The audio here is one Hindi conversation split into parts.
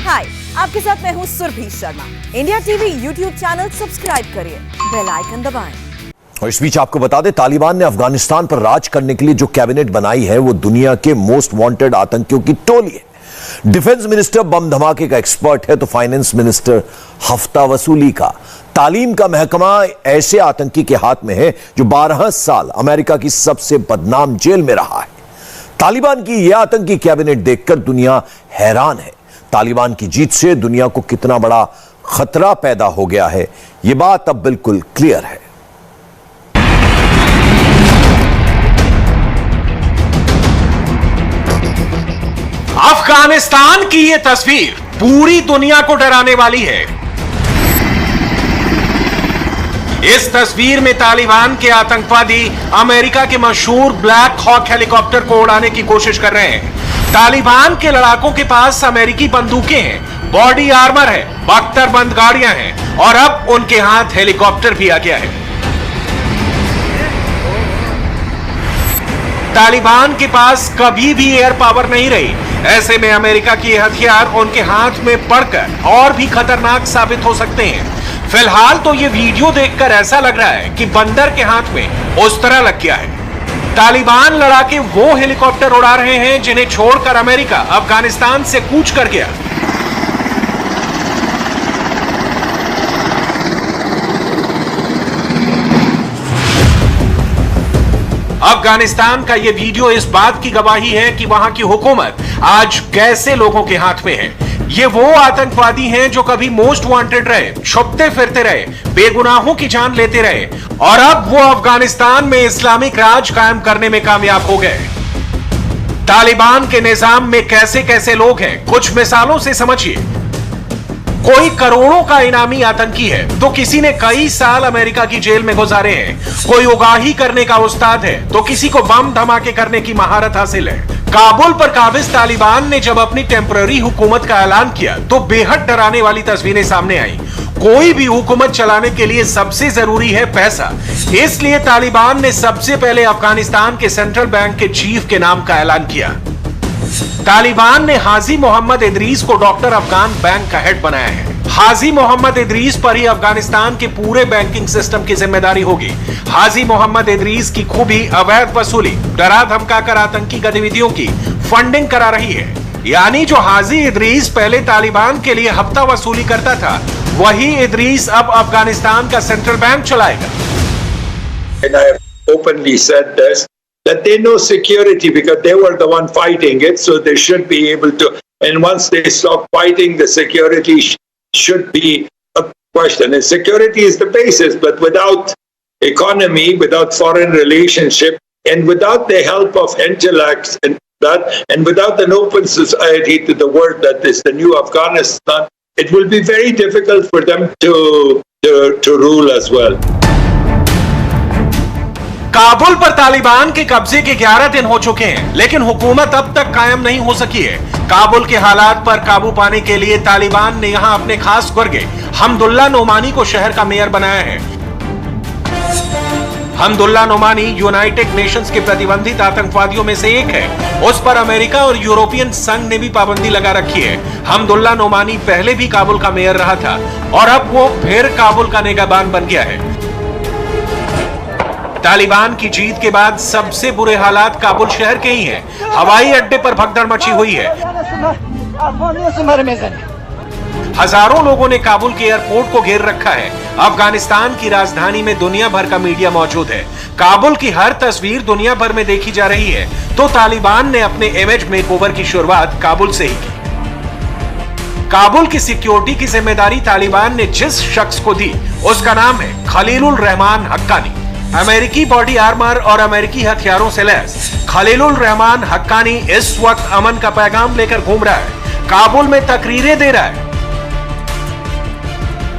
हाय, आपके साथ मैं हूँ Surabhi Sharma. India TV YouTube channel subscribe करिए, बेल आइकन दबाएं। और इस बीच आपको बता दें, तालिबान ने अफगानिस्तान पर राज करने के लिए जो कैबिनेट बनाई है वो दुनिया के मोस्ट वांटेड आतंकियों की टोली है। डिफेंस मिनिस्टर बम धमाके का एक्सपर्ट है तो फाइनेंस मिनिस्टर हफ्ता वसूली का। तालीम का महकमा ऐसे आतंकी के हाथ में है जो 12 साल अमेरिका की सबसे बदनाम जेल में रहा है। तालिबान की यह आतंकी कैबिनेट देखकर दुनिया हैरान है। तालिबान की जीत से दुनिया को कितना बड़ा खतरा पैदा हो गया है, यह बात अब बिल्कुल क्लियर है। अफगानिस्तान की यह तस्वीर पूरी दुनिया को डराने वाली है। इस तस्वीर में तालिबान के आतंकवादी अमेरिका के मशहूर ब्लैक हॉक हेलीकॉप्टर को उड़ाने की कोशिश कर रहे हैं। तालिबान के लड़ाकों के पास अमेरिकी बंदूकें हैं, बॉडी आर्मर है, बख्तरबंद गाड़ियां हैं और अब उनके हाथ हेलीकॉप्टर भी आ गया है। तालिबान के पास कभी भी एयर पावर नहीं रही। ऐसे में अमेरिका के हथियार उनके हाथ में पड़कर और भी खतरनाक साबित हो सकते हैं। फिलहाल तो ये वीडियो देखकर ऐसा लग रहा है कि बंदर के हाथ में उस तरह लग गया है। तालिबान लड़ाके वो हेलीकॉप्टर उड़ा रहे हैं जिन्हें छोड़कर अमेरिका अफगानिस्तान से कूच कर गया। अफगानिस्तान का यह वीडियो इस बात की गवाही है कि वहां की हुकूमत आज कैसे लोगों के हाथ में है। ये वो आतंकवादी हैं जो कभी मोस्ट वांटेड रहे, छुपते फिरते रहे, बेगुनाहों की जान लेते रहे और अब वो अफगानिस्तान में इस्लामिक राज कायम करने में कामयाब हो गए। तालिबान के निजाम में कैसे कैसे लोग हैं, कुछ मिसालों से समझिए। कोई करोड़ों का इनामी आतंकी है तो किसी ने कई साल अमेरिका की जेल में गुजारे हैं। कोई उगाही करने का उस्ताद है तो किसी को बम धमाके करने की महारत हासिल है। काबुल पर काबिज तालिबान ने जब अपनी टेम्पररी हुकूमत का ऐलान किया तो बेहद डराने वाली तस्वीरें सामने आई। कोई भी हुकूमत चलाने के लिए सबसे जरूरी है पैसा, इसलिए तालिबान ने सबसे पहले अफगानिस्तान के सेंट्रल बैंक के चीफ के नाम का ऐलान किया। तालिबान ने हाजी मोहम्मद इदरीस को डॉक्टर अफगान बैंक का हेड बनाया है। हाजी मोहम्मद इदरीस पर ही अफगानिस्तान के पूरे बैंकिंग सिस्टम की जिम्मेदारी होगी। हाजी मोहम्मद इदरीस की खूबी अवैध वसूली, डरा धमकाकर आतंकी गतिविधियों की फंडिंग करा रही है। यानी जो हाजी इदरीस पहले तालिबान के लिए हफ्ता वसूली करता था, वही इदरीस अब अफगानिस्तान का सेंट्रल बैंक चलाएगा। That they know security because they were the one fighting it, so they should be able to. And once they stop fighting, the security should be a question. And security is the basis, but without economy, without foreign relationship, and without the help of intellect and that, and without an open society to the world that is the new Afghanistan, it will be very difficult for them to rule as well. Kabul पर तालिबान के कब्जे के 11 दिन हो चुके हैं, लेकिन हुकूमत अब तक कायम नहीं हो सकी है। काबुल के हालात पर काबू पाने के लिए तालिबान ने यहां अपने खास गुर्गे हमदुल्ला नोमानी को शहर का मेयर बनाया है। हमदुल्ला नोमानी यूनाइटेड नेशंस के प्रतिबंधित आतंकवादियों में से एक है। उस पर अमेरिका और यूरोपियन संघ ने भी पाबंदी लगा रखी है। हमदुल्ला नोमानी पहले भी काबुल का मेयर रहा था और अब वो फिर काबुल का निगहबान बन गया है। तालिबान की जीत के बाद सबसे बुरे हालात काबुल शहर के ही हैं। हवाई अड्डे पर भगदड़ मची हुई है। हजारों लोगों ने काबुल के एयरपोर्ट को घेर रखा है। अफगानिस्तान की राजधानी में दुनिया भर का मीडिया मौजूद है। काबुल की हर तस्वीर दुनिया भर में देखी जा रही है। तो तालिबान ने अपने इमेज मेकओवर की शुरुआत काबुल से ही की। काबुल की सिक्योरिटी की जिम्मेदारी तालिबान ने जिस शख्स को दी उसका नाम है खलीलुल रहमान हक्कानी। अमेरिकी बॉडी आर्मर और अमेरिकी हथियारों से लैस खलीलुल रहमान हक्कानी इस वक्त अमन का पैगाम लेकर घूम रहा है। काबुल में तकरीरें दे रहा है।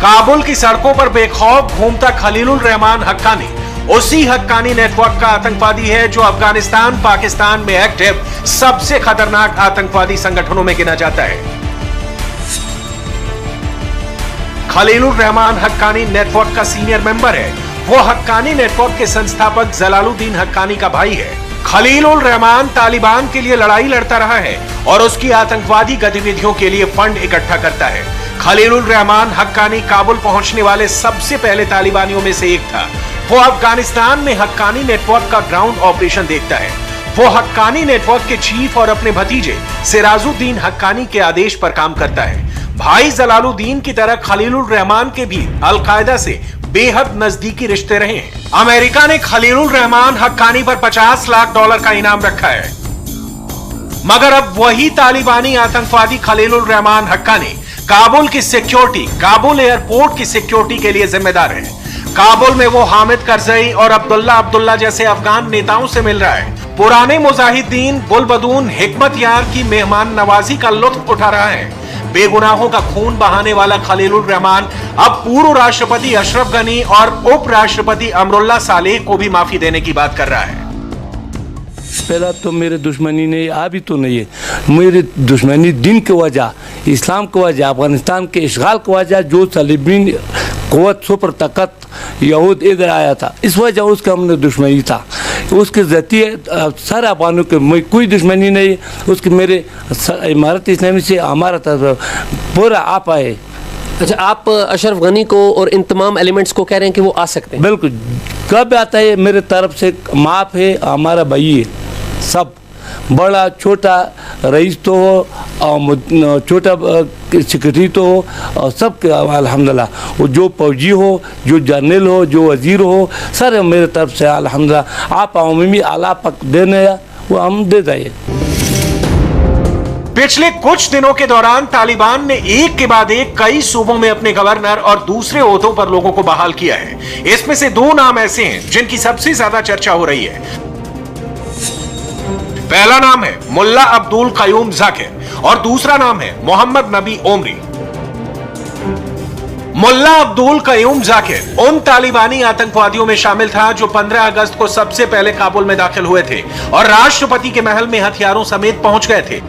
काबुल की सड़कों पर बेखौफ घूमता खलीलुल रहमान हक्कानी उसी हक्कानी नेटवर्क का आतंकवादी है जो अफगानिस्तान पाकिस्तान में एक्टिव सबसे खतरनाक आतंकवादी संगठनों में गिना जाता है। खलीलुल रहमान हक्कानी नेटवर्क का सीनियर मेंबर है। वो हक्कानी नेटवर्क के संस्थापक जलालुद्दीन हक्कानी का भाई है। खलीलुल रहमान तालिबान के लिए लड़ाई लड़ता रहा है और उसकी आतंकवादी गतिविधियों के लिए फंड इकट्ठा करता है। खलीलुल रहमान हक्कानी काबुल पहुंचने वाले सबसे पहले तालिबानियों में से एक था। वो अफगानिस्तान में हक्कानी नेटवर्क का ग्राउंड ऑपरेशन देखता है। वो हक्कानी नेटवर्क के चीफ और अपने भतीजे सिराजुद्दीन हक्कानी के आदेश पर काम करता है। भाई जलालुद्दीन की तरह खलीलुल रहमान के भी अलकायदा से बेहद नजदीकी रिश्ते रहे हैं। अमेरिका ने खलीलुल रहमान हक्कानी पर $50 लाख का इनाम रखा है, मगर अब वही तालिबानी आतंकवादी खलीलुल रहमान हक्कानी काबुल की सिक्योरिटी, काबुल एयरपोर्ट की सिक्योरिटी के लिए जिम्मेदार है। काबुल में वो हामिद करजई और अब्दुल्ला जैसे अफगान नेताओं से मिल रहा है। पुराने मुजाहिदीन गुलबदून हिकमत यार की मेहमान नवाजी का लुत्फ उठा रहा है। बेगुनाहों का खून बहाने वाला खलीलुल रहमान अब पूर्व राष्ट्रपति अशरफ गनी और उपराष्ट्रपति अमरुल्लाह सालेह को भी माफी देने की बात कर रहा है। पहला तो मेरे दुश्मनी नहीं, अभी तो नहीं है। मेरी दुश्मनी दिन की वजह, इस्लाम की वजह, अफगानिस्तान के इश्गाल की वजह, जो सलीबीन क़ुव्वत सुपर ताकत यहूद इधर आया था, इस वजह उसका हमने दुश्मनी था। उसके जरिए सारे अफगानों के कोई दुश्मनी नहीं, उसके मेरे इमारत इस्लामी से हमारा पूरा आप आए। अच्छा, आप अशरफ गनी को और इन तमाम एलिमेंट्स को कह रहे हैं कि वो आ सकते हैं? बिल्कुल, कब आता है मेरे तरफ से माफ़ है, हमारा भाई है। सब बड़ा छोटा रईस तो हो, छोटा सेक्रेटरी तो हो, और सब अल्हम्दुलिल्लाह, वो जो फौजी हो, जो जर्नल हो, जो वजीर हो, सारे मेरे तरफ से अल्हम्दुलिल्लाह। आप अवामी आला पक देने वो हम दे जाइए। पिछले कुछ दिनों के दौरान तालिबान ने एक के बाद एक कई सूबों में अपने गवर्नर और दूसरे ओहदों पर लोगों को बहाल किया है। इसमें से 2 नाम ऐसे हैं जिनकी सबसे ज्यादा चर्चा हो रही है। पहला नाम है मुल्ला अब्दुल कयूम जाकिर और दूसरा नाम है मोहम्मद नबी ओमरी। मुल्ला अब्दुल कयूम जाकिर उन तालिबानी आतंकवादियों में शामिल था जो 15 अगस्त को सबसे पहले काबुल में दाखिल हुए थे और राष्ट्रपति के महल में हथियारों समेत पहुंच गए थे।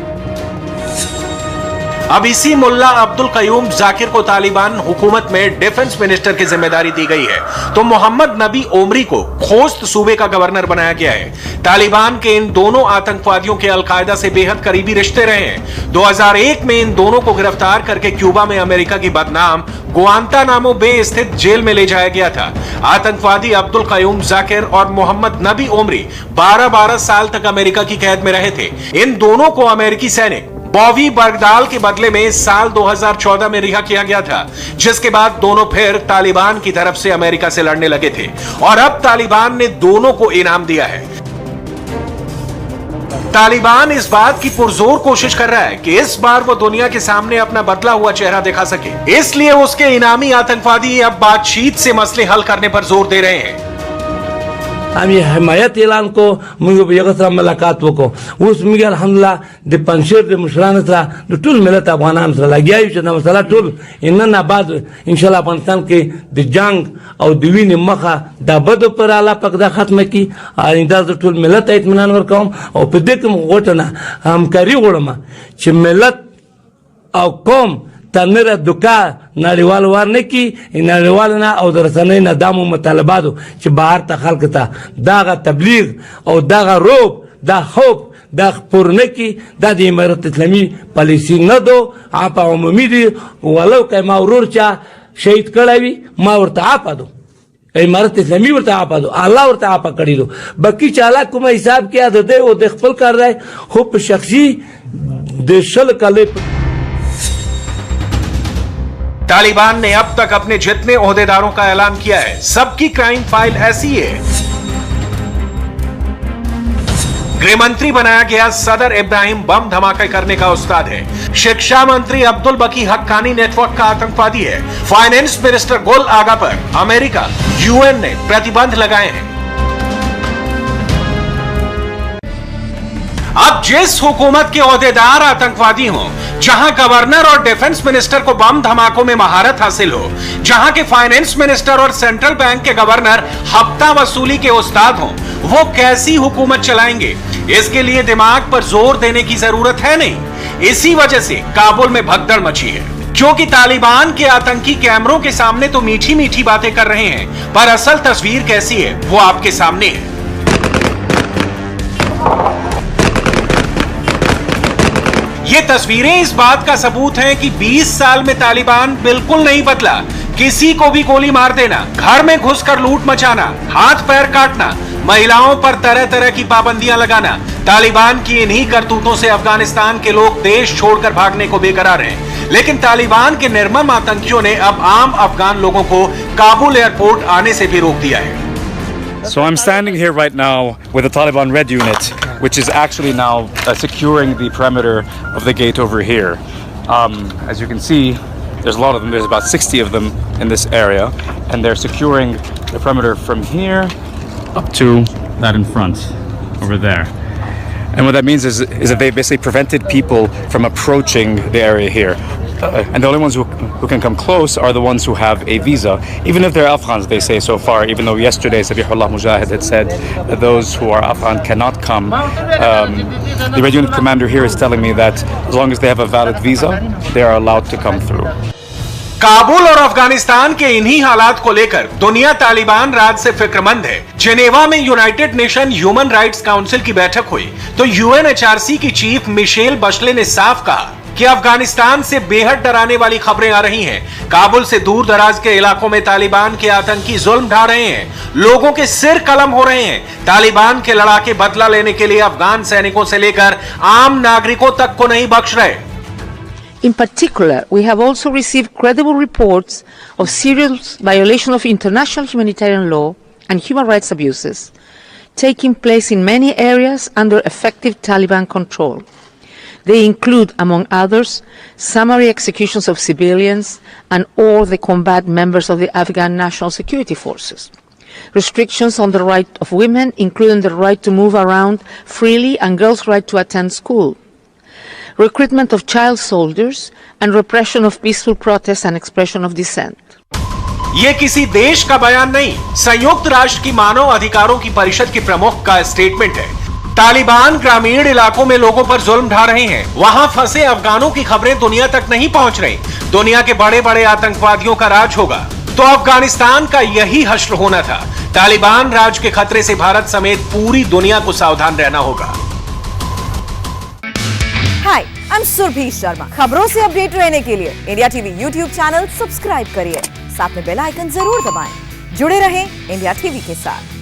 अब इसी मुल्ला अब्दुल कयूम जाकिर को तालिबान हुकूमत में डिफेंस मिनिस्टर की जिम्मेदारी दी गई है, तो मोहम्मद नबी ओमरी को खोस्त सूबे का गवर्नर बनाया गया है। तालिबान के इन दोनों आतंकवादियों के अलकायदा से बेहद करीबी रिश्ते रहे हैं। 2001 में इन दोनों को गिरफ्तार करके क्यूबा में अमेरिका की बदनाम गुआंतानामो बे स्थित जेल में ले जाया गया था। आतंकवादी अब्दुल कयूम जाकिर और मोहम्मद नबी ओमरी 12-12 साल तक अमेरिका की कैद में रहे थे। इन दोनों को अमेरिकी सैनिक बॉबी बगदाल के बदले में साल 2014 में रिहा किया गया था, जिसके बाद दोनों फिर तालिबान की तरफ से अमेरिका से लड़ने लगे थे और अब तालिबान ने दोनों को इनाम दिया है। तालिबान इस बात की पुरजोर कोशिश कर रहा है कि इस बार वो दुनिया के सामने अपना बदला हुआ चेहरा दिखा सके, इसलिए उसके इनामी आतंकवादी अब बातचीत से मसले हल करने पर जोर दे रहे हैं। हम ये हिमायत ऐलान को मुझे यगसरा मुलाकात को उस मिगे अल्हम्दुलिल्लाह द पंशेर द मुशरान सरा द टुल मिलत अफगानान सरा लगिया च न मसला टुल इनन आबाद इंशाल्लाह अफगानिस्तान के द जंग और दिवीन मखा द बद पर आला पकदा खत्म की और इंदा द टुल मिलत इत्मीनान वर कौम और पदक गोटना हम करी गोड़मा च मिलत और कौम तनरा दुका नारीवाल वारने की नारीवाल ना और रसने ना दामो मुतालबादो च बाहर तखलकता दागा तबलीग और दागा रोब दा होप दा पुरने की दा दी इमारत इस्लामी पॉलिसी न दो आप उम्मीद वालो के मावरूर चा शहीद कड़ावी मावरता आपा दो इमारत इस्लामी वरता आपा दो अल्लाह वरता आपा कड़ी दो बाकी चाला कुमा हिसाब किया दे वो देखपल कर रहा है खूब शख्सी देशल काले। तालिबान ने अब तक अपने जितने ओहदेदारों का ऐलान किया है, सबकी क्राइम फाइल ऐसी है। गृह मंत्री बनाया गया सदर इब्राहिम बम धमाके करने का उस्ताद है। शिक्षा मंत्री अब्दुल बकी हक्कानी नेटवर्क का आतंकवादी है। फाइनेंस मिनिस्टर गुल आगा पर अमेरिका, यूएन ने प्रतिबंध लगाए हैं। अब जिस हुकूमत के ओहदेदार आतंकवादी हों, जहां गवर्नर और डिफेंस मिनिस्टर को बम धमाकों में महारत हासिल हो, जहां के फाइनेंस मिनिस्टर और सेंट्रल बैंक के गवर्नर हफ्ता वसूली के उस्ताद हों, वो कैसी हुकूमत चलाएंगे? इसके लिए दिमाग पर जोर देने की जरूरत है नहीं। इसी वजह से काबुल में भगदड़ मची है, क्योंकि तालिबान के आतंकी कैमरों के सामने तो मीठी मीठी बातें कर रहे हैं, पर असल तस्वीर कैसी है वो आपके सामने है। ये तस्वीरें इस बात का सबूत हैं कि 20 साल में तालिबान बिल्कुल नहीं बदला। किसी को भी गोली मार देना, घर में घुसकर लूट मचाना, हाथ पैर काटना, महिलाओं पर तरह तरह की पाबंदियां लगाना। तालिबान की इन्हीं करतूतों से अफगानिस्तान के लोग देश छोड़कर भागने को बेकरार हैं। लेकिन तालिबान के निर्मम आतंकियों ने अब आम अफगान लोगों को काबुल एयरपोर्ट आने से भी रोक दिया है। So I'm standing here right now with the Taliban Red Unit, which is actually now securing the perimeter of the gate over here. As you can see, there's a lot of them. There's about 60 of them in this area, and they're securing the perimeter from here up to that in front, over there. And what that means is that they basically prevented people from approaching the area here. And the only ones who can come close are the ones who have a visa, even if they're Afghans, they say so far, even though yesterday Zabihullah Mujahid had said that those who are Afghan cannot come. The Red Unit commander here is telling me that as long as they have a valid visa, they are allowed to come through. Kabul और अफगानिस्तान के इन्हीं हालात को लेकर दुनिया तालिबान राज से फिक्रमंद है। जेनेवा में United nation human rights council की बैठक हुई तो यूएनएचआरसी की चीफ मिशेल बशले ने साफ कहा कि अफगानिस्तान से बेहद डराने वाली खबरें आ रही हैं। काबुल से दूर दराज के इलाकों में तालिबान के आतंकी जुल्म ढा रहे हैं, लोगों के सिर कलम हो रहे हैं। तालिबान के लड़ाके बदला लेने के लिए अफगान सैनिकों से लेकर आम नागरिकों तक को नहीं बख्श रहे। In particular, we have also received credible reports of serious violation of international humanitarian law and human rights abuses taking place in many areas under effective Taliban control. They include, among others, summary executions of civilians and or the combat members of the Afghan National Security Forces. Restrictions on the right of women, including the right to move around freely and girls' right to attend school. Recruitment of child soldiers and repression of peaceful protests and expression of dissent. ये किसी देश का बयान नहीं, संयुक्त राष्ट्र की मानव अधिकारों की परिषद की प्रमुख का स्टेटमेंट है। तालिबान ग्रामीण इलाकों में लोगों पर जुल्म ढा रहे हैं। वहां फंसे अफगानों की खबरें दुनिया तक नहीं पहुंच रही। दुनिया के बड़े बड़े आतंकवादियों का राज होगा तो अफगानिस्तान का यही हश्र होना था। तालिबान राज के खतरे से भारत समेत पूरी दुनिया को सावधान रहना होगा। हाय, आई एम सुरभि शर्मा। खबरों से अपडेट रहने के लिए India TV YouTube channel subscribe करिए, साथ में बेल आइकन जरूर दबाएं। जुड़े रहें इंडिया टीवी के साथ।